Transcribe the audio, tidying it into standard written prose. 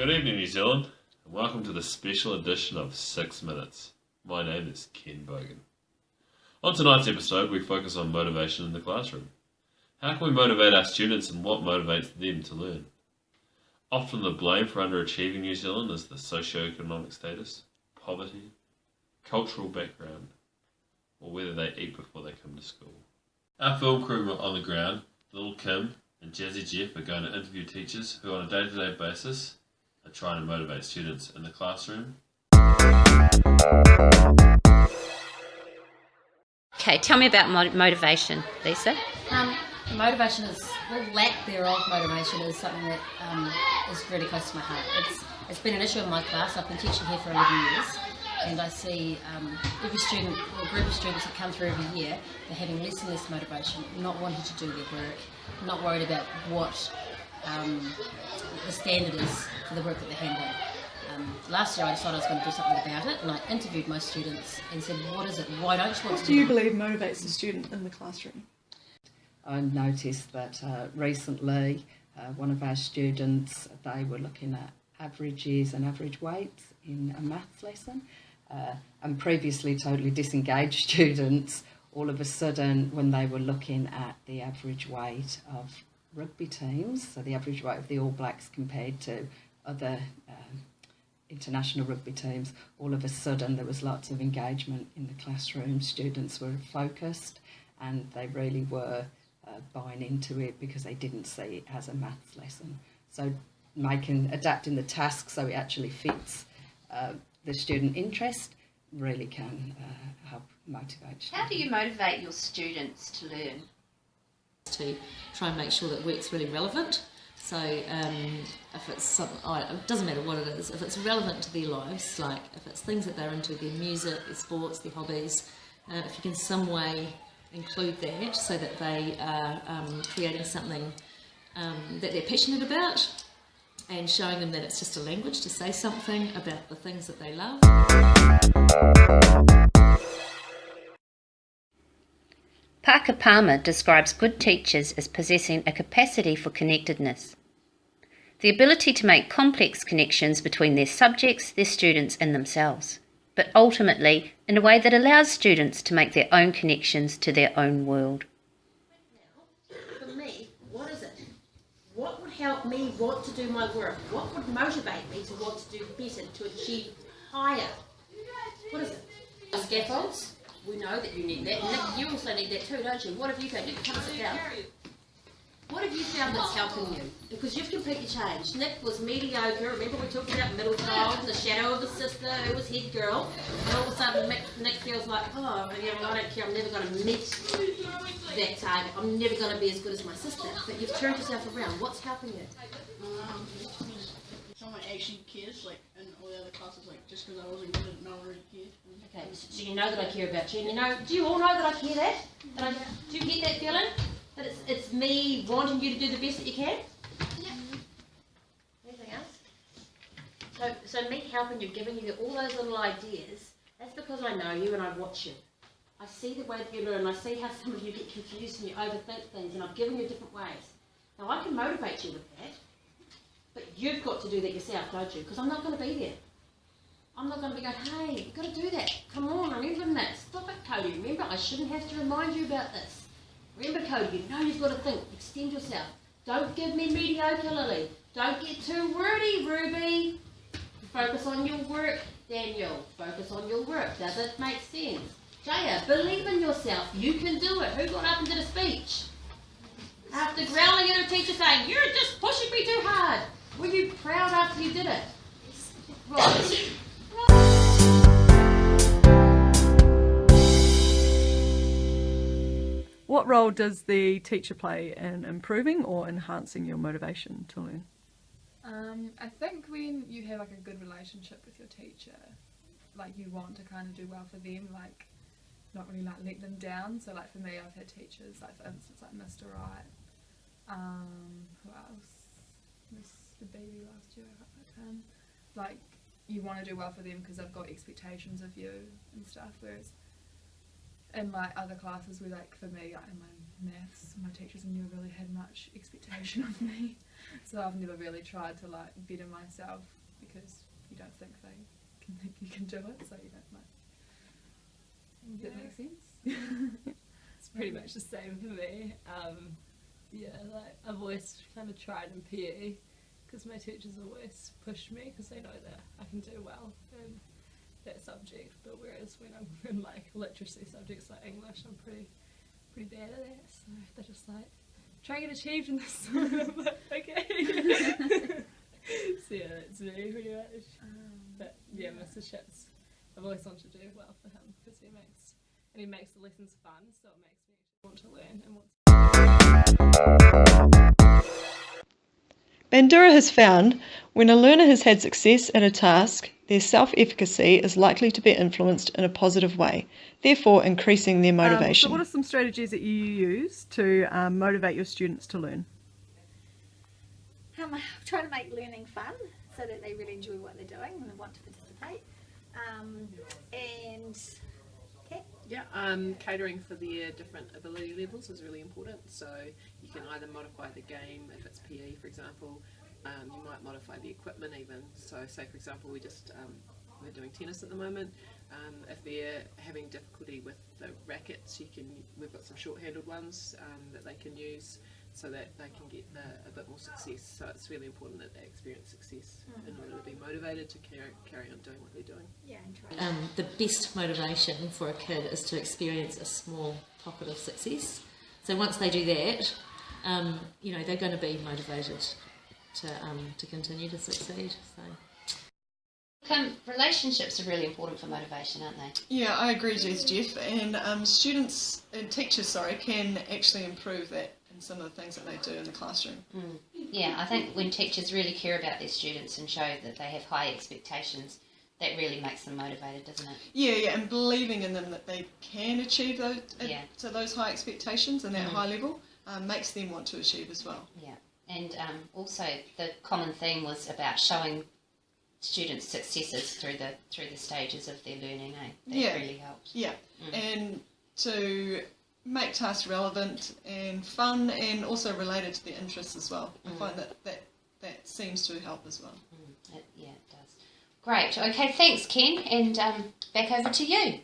Good evening, New Zealand, and welcome to the special edition of 6 Minutes. My name is Ken Bogan. On tonight's episode, we focus on motivation in the classroom. How can we motivate our students and what motivates them to learn? Often the blame for underachieving in New Zealand is the socio-economic status, poverty, cultural background, or whether they eat before they come to school. Our film crew on the ground, Little Kim and Jazzy Jeff, are going to interview teachers who on a day-to-day basis are trying to motivate students in the classroom. Okay, tell me about motivation, Lisa. Motivation is, well, lack thereof motivation is something that is really close to my heart. It's been an issue in my class. I've been teaching here for 11 years, and I see every student or group of students that come through every year, they're having less and less motivation, not wanting to do their work, not worried about what the standard is for the work that they're handling. Last year I decided I was going to do something about it, and I interviewed my students and said, what is it? Why don't you want to do it? What do you believe motivates the student in the classroom? I noticed that recently one of our students, they were looking at averages and average weights in a maths lesson, and previously totally disengaged students, all of a sudden when they were looking at the average weight of rugby teams, so the average weight of the All Blacks compared to other international rugby teams, all of a sudden there was lots of engagement in the classroom. Students were focused and they really were buying into it because they didn't see it as a maths lesson. So adapting the task so it actually fits the student interest really can help motivate students. How do you motivate your students to learn? To try and make sure that work's really relevant. So if it's something, it doesn't matter what it is, if it's relevant to their lives, like if it's things that they're into, their music, their sports, their hobbies, if you can some way include that so that they are creating something that they're passionate about and showing them that it's just a language to say something about the things that they love. Parker Palmer describes good teachers as possessing a capacity for connectedness, the ability to make complex connections between their subjects, their students and themselves, but ultimately in a way that allows students to make their own connections to their own world. For me, what is it? What would help me want to do my work? What would motivate me to want to do better, to achieve higher? What is it? Scaffolds. We know that you need that. Nick, you also need that too, don't you? What have you found? Nick, come sit down. What have you found that's helping you? Because you've completely changed. Nick was mediocre. Remember we talked about middle child, the shadow of the sister who was head girl. And all of a sudden Nick feels like, oh, yeah, well, I don't care. I'm never going to meet that target. I'm never going to be as good as my sister. But you've turned yourself around. What's helping you? Someone actually cares, like, in all the other classes, like, just because I wasn't good at it, no one really cared. Okay, so you know that I care about you, and you know, do you all know that I care that? Do you get that feeling? That it's me wanting you to do the best that you can? Yeah. Anything else? So me helping you, giving you all those little ideas, that's because I know you and I watch you. I see the way that you learn, I see how some of you get confused and you overthink things, and I've given you different ways. Now I can motivate you with that, but you've got to do that yourself, don't you? Because I'm not going to be there. I'm not going to be going, hey, you've got to do that. Come on, remember that. Stop it, Cody. Remember, I shouldn't have to remind you about this. Remember, Cody, you know you've got to think. Extend yourself. Don't give me mediocre, Lily. Don't get too wordy, Ruby. Focus on your work, Daniel. Focus on your work. Does it make sense? Jaya, believe in yourself. You can do it. Who got up and did a speech? After growling at her teacher saying, you're just pushing me too hard. Were you proud after you did it? Right. What role does the teacher play in improving or enhancing your motivation to learn? I think when you have like a good relationship with your teacher, like you want to kind of do well for them, like not really like let them down. So like for me, I've had teachers like for instance like Mr. Wright, who else? Mr. Beebe last year, I like him. Like you want to do well for them because they've got expectations of you and stuff. Whereas in my other classes, where like for me, like in my maths, my teachers never really had much expectation of me. So I've never really tried to like better myself because you don't think you can do it, so you don't like. Does that make sense? It's pretty much the same for me. Like I've always kind of tried in PE because my teachers always push me because they know that I can do well in that subject. But whereas when I'm in like literacy subjects like English, I'm pretty bad at that. So they're just like, try and get achieved in this. I'm like, okay. So yeah, that's me pretty much. But yeah, Mr. Chips, I've always wanted to do well for him because he makes the lessons fun, so it makes me want to learn and want to. Bandura has found when a learner has had success at a task, their self-efficacy is likely to be influenced in a positive way, therefore increasing their motivation. So what are some strategies that you use to motivate your students to learn? Try to make learning fun so that they really enjoy what they're doing and want to participate. Catering for their different ability levels is really important. So you can either modify the game, if it's PE for example, you might modify the equipment even. So say for example we're doing tennis at the moment. If they're having difficulty with the rackets, we've got some short-handled ones that they can use so that they can get a bit more success. So it's really important that they experience success in order to be motivated to carry on doing what they're doing. The best motivation for a kid is to experience a small pocket of success. So once they do that, they're going to be motivated to continue to succeed. So. Relationships are really important for motivation, aren't they? Yeah, I agree with Jeff. And students and teachers, can actually improve that in some of the things that they do in the classroom. Yeah, I think when teachers really care about their students and show that they have high expectations, that really makes them motivated, doesn't it? Yeah, and believing in them that they can achieve those high expectations and that high level makes them want to achieve as well. Yeah, and also the common theme was about showing students' successes through the stages of their learning. That really helps. Yeah, and to make tasks relevant and fun and also related to their interests as well. I find that seems to help as well. It does. Great. Okay, thanks, Ken, and back over to you.